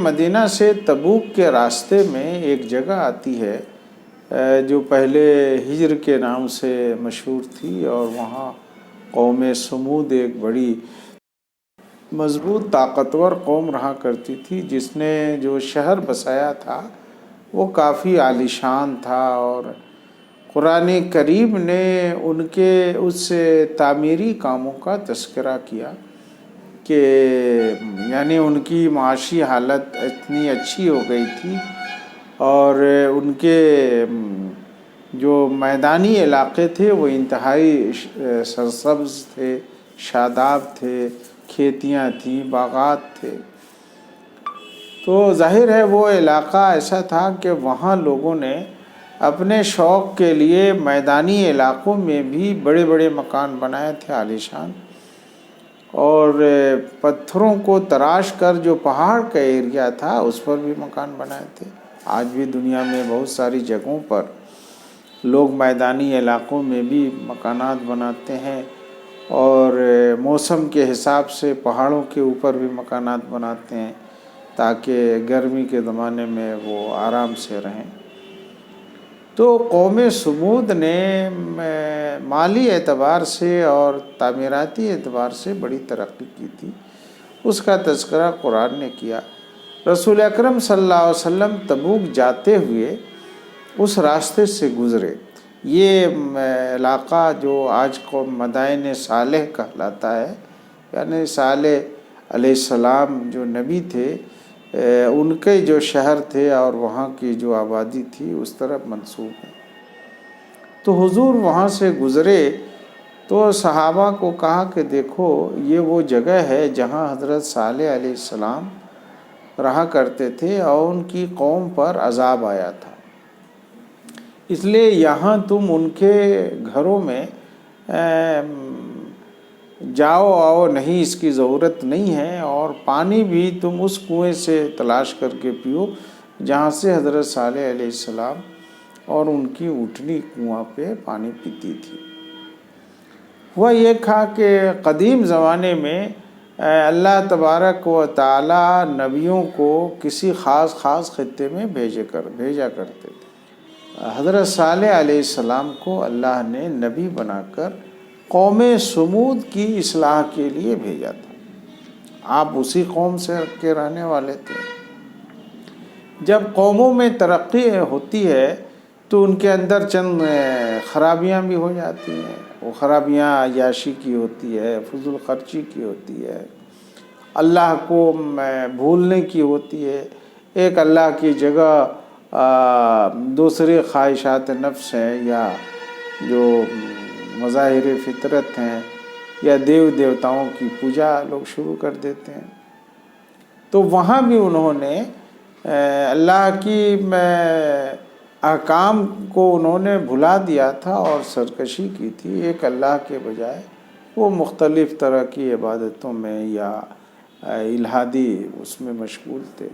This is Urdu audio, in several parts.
مدینہ سے تبوک کے راستے میں ایک جگہ آتی ہے جو پہلے ہجر کے نام سے مشہور تھی، اور وہاں قوم سمود ایک بڑی مضبوط طاقتور قوم رہا کرتی تھی، جس نے جو شہر بسایا تھا وہ کافی عالیشان تھا، اور قرآن کریم نے ان کے اس تعمیری کاموں کا تذکرہ کیا کہ یعنی ان کی معاشی حالت اتنی اچھی ہو گئی تھی، اور ان کے جو میدانی علاقے تھے وہ انتہائی سرسبز تھے، شاداب تھے، کھیتیاں تھیں، باغات تھے۔ تو ظاہر ہے وہ علاقہ ایسا تھا کہ وہاں لوگوں نے اپنے شوق کے لیے میدانی علاقوں میں بھی بڑے بڑے مکان بنائے تھے عالیشان، اور پتھروں کو تراش کر جو پہاڑ کا ایریا تھا اس پر بھی مکان بنائے تھے۔ آج بھی دنیا میں بہت ساری جگہوں پر لوگ میدانی علاقوں میں بھی مکانات بناتے ہیں، اور موسم کے حساب سے پہاڑوں کے اوپر بھی مکانات بناتے ہیں تاکہ گرمی کے زمانے میں وہ آرام سے رہیں۔ تو قوم سمود نے مالی اعتبار سے اور تعمیراتی اعتبار سے بڑی ترقی کی تھی، اس کا تذکرہ قرآن نے کیا۔ رسول اکرم صلی اللہ علیہ وسلم تبوک جاتے ہوئے اس راستے سے گزرے۔ یہ علاقہ جو آج کو مدائن صالح کہلاتا ہے، یعنی صالح علیہ السلام جو نبی تھے ان کے جو شہر تھے اور وہاں کی جو آبادی تھی اس طرف منسوب ہے۔ تو حضور وہاں سے گزرے تو صحابہ کو کہا کہ دیکھو یہ وہ جگہ ہے جہاں حضرت صالح علیہ السلام رہا کرتے تھے اور ان کی قوم پر عذاب آیا تھا، اس لیے یہاں تم ان کے گھروں میں جاؤ آؤ نہیں، اس کی ضرورت نہیں ہے، اور پانی بھی تم اس کنویں سے تلاش کر کے پیو جہاں سے حضرت صالح علیہ السلام اور ان کی اونٹنی کنواں پہ پانی پیتی تھی۔ ہوا یہ تھا کہ قدیم زمانے میں اللہ تبارک و تعالی نبیوں کو کسی خاص خطے میں بھیجا کرتے تھے۔ حضرت صالح علیہ السلام کو اللہ نے نبی بنا کر قوم سمود کی اصلاح کے لیے بھیجا تھا۔ آپ اسی قوم سے کے رہنے والے تھے۔ جب قوموں میں ترقی ہوتی ہے تو ان کے اندر چند خرابیاں بھی ہو جاتی ہیں۔ وہ خرابیاں عیاشی کی ہوتی ہے، فضول خرچی کی ہوتی ہے، اللہ کو بھولنے کی ہوتی ہے، ایک اللہ کی جگہ دوسرے خواہشات نفس ہیں، یا جو مظاہر فطرت ہیں، یا دیوتاؤں کی پوجا لوگ شروع کر دیتے ہیں۔ تو وہاں بھی انہوں نے اللہ کی احکام کو انہوں نے بھلا دیا تھا اور سرکشی کی تھی۔ ایک اللہ کے بجائے وہ مختلف طرح کی عبادتوں میں یا الہادی اس میں مشغول تھے۔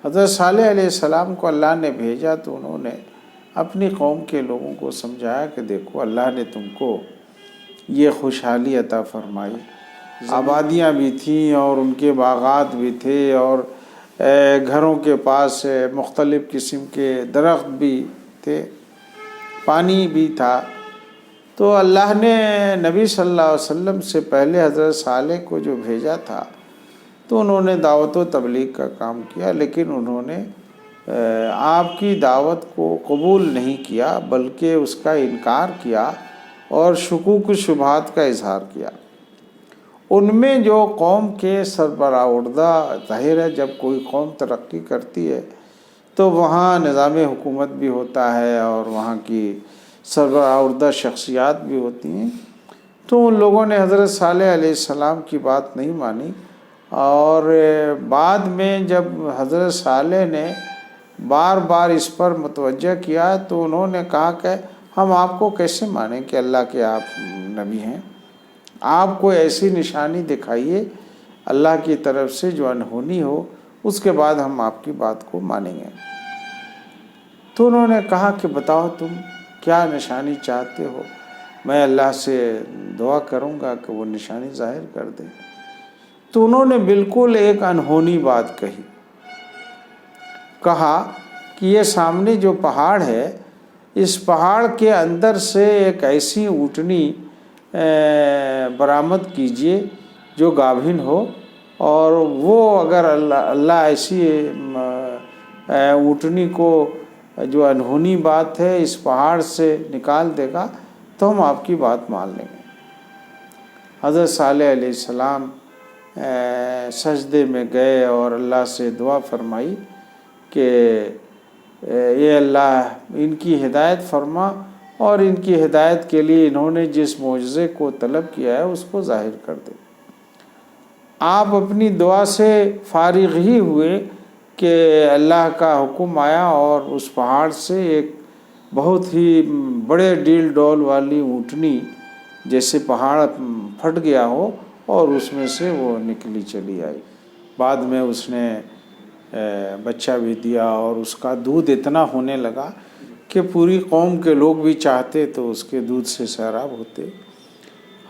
حضرت صالح علیہ السلام کو اللہ نے بھیجا تو انہوں نے اپنی قوم کے لوگوں کو سمجھایا کہ دیکھو اللہ نے تم کو یہ خوشحالی عطا فرمائی، آبادیاں بھی تھیں اور ان کے باغات بھی تھے، اور گھروں کے پاس مختلف قسم کے درخت بھی تھے، پانی بھی تھا۔ تو اللہ نے نبی صلی اللہ علیہ وسلم سے پہلے حضرت صالح کو جو بھیجا تھا تو انہوں نے دعوت و تبلیغ کا کام کیا، لیکن انہوں نے آپ کی دعوت کو قبول نہیں کیا بلکہ اس کا انکار کیا اور شکوک و شبہات کا اظہار کیا۔ ان میں جو قوم کے سربراہ ظاہر ہے جب کوئی قوم ترقی کرتی ہے تو وہاں نظام حکومت بھی ہوتا ہے اور وہاں کی سربراہ شخصیات بھی ہوتی ہیں، تو ان لوگوں نے حضرت صالح علیہ السلام کی بات نہیں مانی، اور بعد میں جب حضرت صالح نے بار بار اس پر متوجہ کیا تو انہوں نے کہا کہ ہم آپ کو کیسے مانیں کہ اللہ کے آپ نبی ہیں، آپ کوئی ایسی نشانی دکھائیے اللہ کی طرف سے جو انہونی ہو، اس کے بعد ہم آپ کی بات کو مانیں گے۔ تو انہوں نے کہا کہ بتاؤ تم کیا نشانی چاہتے ہو، میں اللہ سے دعا کروں گا کہ وہ نشانی ظاہر کر دے۔ تو انہوں نے بالکل ایک انہونی بات کہی کہا کہ یہ سامنے جو پہاڑ ہے اس پہاڑ کے اندر سے ایک ایسی اونٹنی برآمد کیجیے جو گابھن ہو، اور وہ اگر اللہ ایسی اونٹنی کو جو انہونی بات ہے اس پہاڑ سے نکال دے گا تو ہم آپ کی بات مان لیں گے۔ حضرت صالح علیہ السلام سجدے میں گئے اور اللہ سے دعا فرمائی کہ اے اللہ ان کی ہدایت فرما، اور ان کی ہدایت کے لیے انہوں نے جس معجزے کو طلب کیا ہے اس کو ظاہر کر دے۔ آپ اپنی دعا سے فارغ ہی ہوئے کہ اللہ کا حکم آیا اور اس پہاڑ سے ایک بہت ہی بڑے ڈیل ڈول والی اونٹنی، جیسے پہاڑ پھٹ گیا ہو اور اس میں سے وہ نکلی چلی آئی۔ بعد میں اس نے بچہ بھی دیا اور اس کا دودھ اتنا ہونے لگا کہ پوری قوم کے لوگ بھی چاہتے تو اس کے دودھ سے سیراب ہوتے۔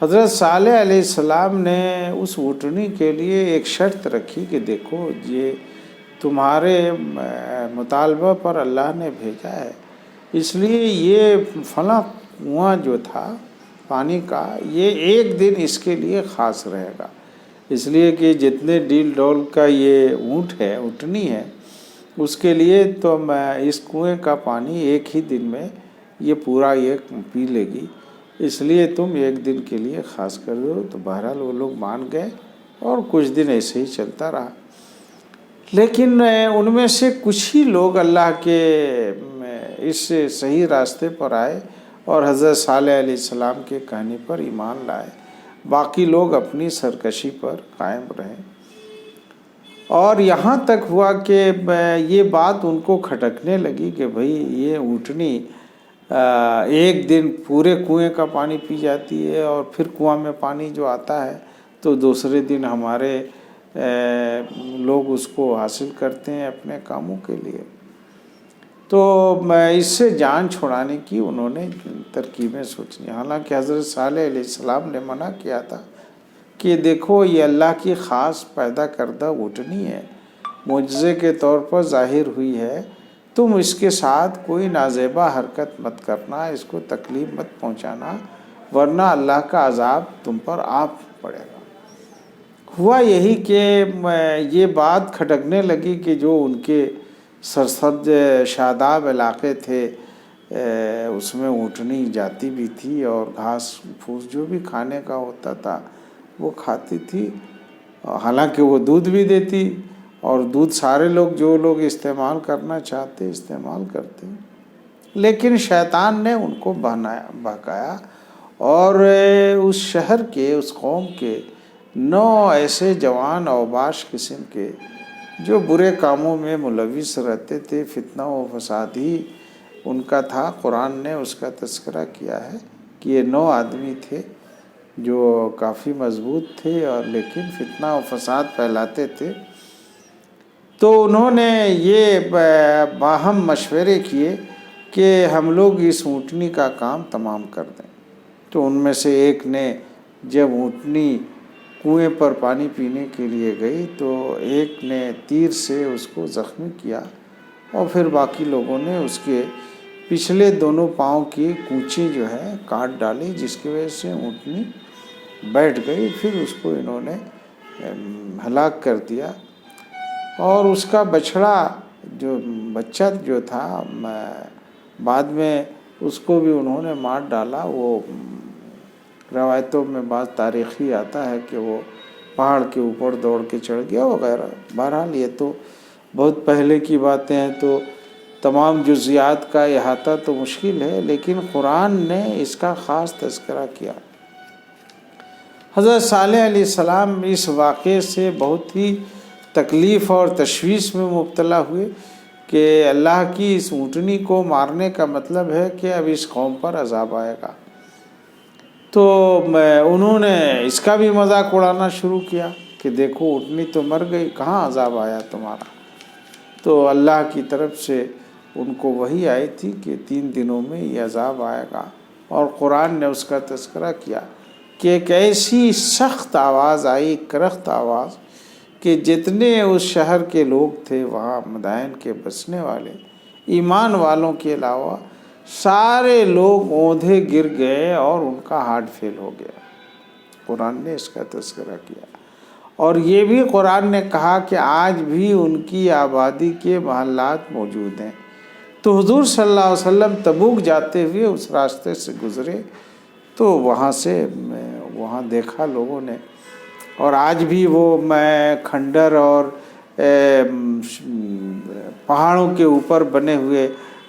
حضرت صالح علیہ السلام نے اس اونٹنی کے لیے ایک شرط رکھی کہ دیکھو یہ تمہارے مطالبہ پر اللہ نے بھیجا ہے، اس لیے یہ فلاں کنواں جو تھا پانی کا یہ ایک دن اس کے لیے خاص رہے گا، اس لیے کہ جتنے ڈیل ڈول کا یہ اونٹ ہے اونٹنی ہے اس کے لیے تو اس کنویں کا پانی ایک ہی دن میں یہ پورا یہ پی لے گی، اس لیے تم ایک دن کے لیے خاص کر دو۔ تو بہرحال وہ لوگ مان گئے اور کچھ دن ایسے ہی چلتا رہا۔ لیکن ان میں سے کچھ ہی لوگ اللہ کے اس صحیح راستے پر آئے اور حضرت صالح علیہ السلام کے کہنے پر ایمان لائے، باقی لوگ اپنی سرکشی پر قائم رہے۔ اور یہاں تک ہوا کہ یہ بات ان کو کھٹکنے لگی کہ بھئی یہ اونٹنی ایک دن پورے کنویں کا پانی پی جاتی ہے اور پھر کنواں میں پانی جو آتا ہے تو دوسرے دن ہمارے لوگ اس کو حاصل کرتے ہیں اپنے کاموں کے لیے۔ تو اس سے جان چھڑانے کی انہوں نے ترکیبیں سوچی، حالانکہ حضرت صالح علیہ السلام نے منع کیا تھا کہ دیکھو یہ اللہ کی خاص پیدا کردہ اونٹنی ہے، معجزے کے طور پر ظاہر ہوئی ہے، تم اس کے ساتھ کوئی نازیبا حرکت مت کرنا، اس کو تکلیف مت پہنچانا، ورنہ اللہ کا عذاب تم پر آ پڑے گا۔ ہوا یہی کہ یہ بات کھٹکنے لگی کہ جو ان کے سرسبز شاداب علاقے تھے اس میں اونٹنی جاتی بھی تھی اور گھاس پھوس جو بھی کھانے کا ہوتا تھا وہ کھاتی تھی، حالانکہ وہ دودھ بھی دیتی اور دودھ سارے لوگ جو لوگ استعمال کرنا چاہتے استعمال کرتے، لیکن شیطان نے ان کو بہکایا اور اس شہر کے اس قوم کے 9 ایسے جوان اوباش قسم کے جو برے کاموں میں ملوث رہتے تھے، فتنہ و فساد ہی ان کا تھا۔ قرآن نے اس کا تذکرہ کیا ہے کہ یہ 9 آدمی تھے جو کافی مضبوط تھے اور لیکن فتنہ و فساد پھیلاتے تھے۔ تو انہوں نے یہ باہم مشورے کیے کہ ہم لوگ اس اونٹنی کا کام تمام کر دیں۔ تو ان میں سے ایک نے جب اونٹنی کنویں پر پانی پینے کے لیے گئی تو ایک نے تیر سے اس کو زخمی کیا اور پھر باقی لوگوں نے اس کے پچھلے دونوں پاؤں کی کونچی جو ہے کاٹ ڈالی، جس کی وجہ سے اونٹنی بیٹھ گئی۔ پھر اس کو انہوں نے ہلاک کر دیا اور اس کا بچہ جو تھا بعد میں اس کو بھی انہوں نے مار ڈالا۔ وہ روایتوں میں بعض تاریخی آتا ہے کہ وہ پہاڑ کے اوپر دوڑ کے چڑھ گیا وغیرہ۔ بہرحال یہ تو بہت پہلے کی باتیں ہیں تو تمام جزیات کا احاطہ تو مشکل ہے، لیکن قرآن نے اس کا خاص تذکرہ کیا۔ حضرت صالح علیہ السلام اس واقعے سے بہت ہی تکلیف اور تشویش میں مبتلا ہوئے کہ اللہ کی اس اونٹنی کو مارنے کا مطلب ہے کہ اب اس قوم پر عذاب آئے گا۔ تو انہوں نے اس کا بھی مذاق اڑانا شروع کیا کہ دیکھو اونٹنی تو مر گئی، کہاں عذاب آیا تمہارا۔ تو اللہ کی طرف سے ان کو وحی آئی تھی کہ 3 دنوں میں یہ عذاب آئے گا، اور قرآن نے اس کا تذکرہ کیا کہ ایک ایسی سخت آواز آئی، کرخت آواز، کہ جتنے اس شہر کے لوگ تھے وہاں مدائن کے بسنے والے ایمان والوں کے علاوہ سارے لوگ اوندھے گر گئے اور ان کا ہارٹ فیل ہو گیا۔ قرآن نے اس کا تذکرہ کیا، اور یہ بھی قرآن نے کہا کہ آج بھی ان کی آبادی کے محلات موجود ہیں۔ تو حضور صلی اللہ علیہ وسلم تبوک جاتے ہوئے اس راستے سے گزرے تو وہاں دیکھا لوگوں نے، اور آج بھی وہ کھنڈر اور پہاڑوں کے اوپر بنے ہوئے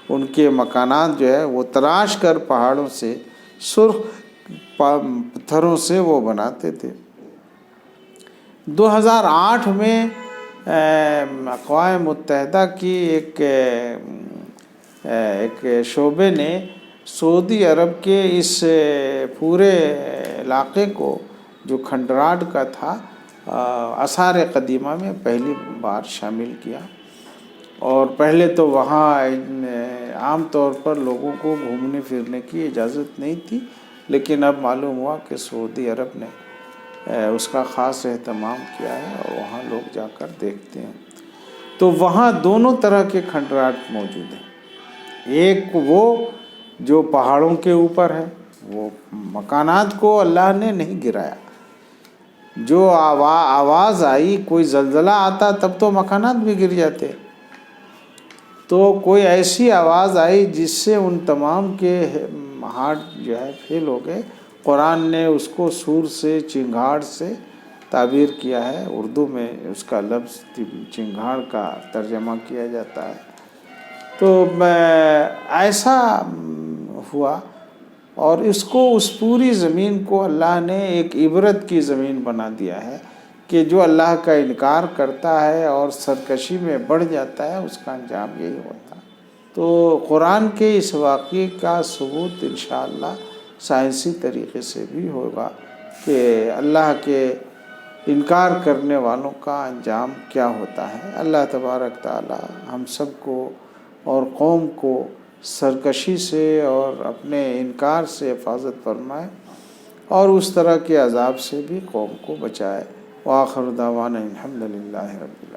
ان کے مکانات جو ہے وہ تراش کر پہاڑوں سے سرخ پتھروں سے وہ بناتے تھے۔ 2008 میں اقوام متحدہ کی ایک شعبے نے سعودی عرب کے اس پورے علاقے کو جو کھنڈرات کا تھا آثار قدیمہ میں پہلی بار شامل کیا، اور پہلے تو وہاں عام طور پر لوگوں کو گھومنے پھرنے کی اجازت نہیں تھی، لیکن اب معلوم ہوا کہ سعودی عرب نے اس کا خاص اہتمام کیا ہے اور وہاں لوگ جا کر دیکھتے ہیں۔ تو وہاں دونوں طرح کے کھنڈرات موجود ہیں، ایک وہ جو پہاڑوں کے اوپر ہے، وہ مکانات کو اللہ نے نہیں گرایا، جو آواز آئی، کوئی زلزلہ آتا تب تو مکانات بھی گر جاتے، تو کوئی ایسی آواز آئی جس سے ان تمام کے ہارٹ جو ہے فیل ہو گئے۔ قرآن نے اس کو سور سے، چنگھاڑ سے تعبیر کیا ہے، اردو میں اس کا لفظ چنگھاڑ کا ترجمہ کیا جاتا ہے۔ تو ایسا ہوا، اور اس پوری زمین کو اللہ نے ایک عبرت کی زمین بنا دیا ہے کہ جو اللہ کا انکار کرتا ہے اور سرکشی میں بڑھ جاتا ہے اس کا انجام یہی ہوتا ہے۔ تو قرآن کے اس واقعے کا ثبوت انشاءاللہ سائنسی طریقے سے بھی ہوگا کہ اللہ کے انکار کرنے والوں کا انجام کیا ہوتا ہے۔ اللہ تبارک تعالی ہم سب کو اور قوم کو سرکشی سے اور اپنے انکار سے حفاظت فرمائے، اور اس طرح کے عذاب سے بھی قوم کو بچائے۔ وآخر دعوانا الحمدللہ رب العالمین۔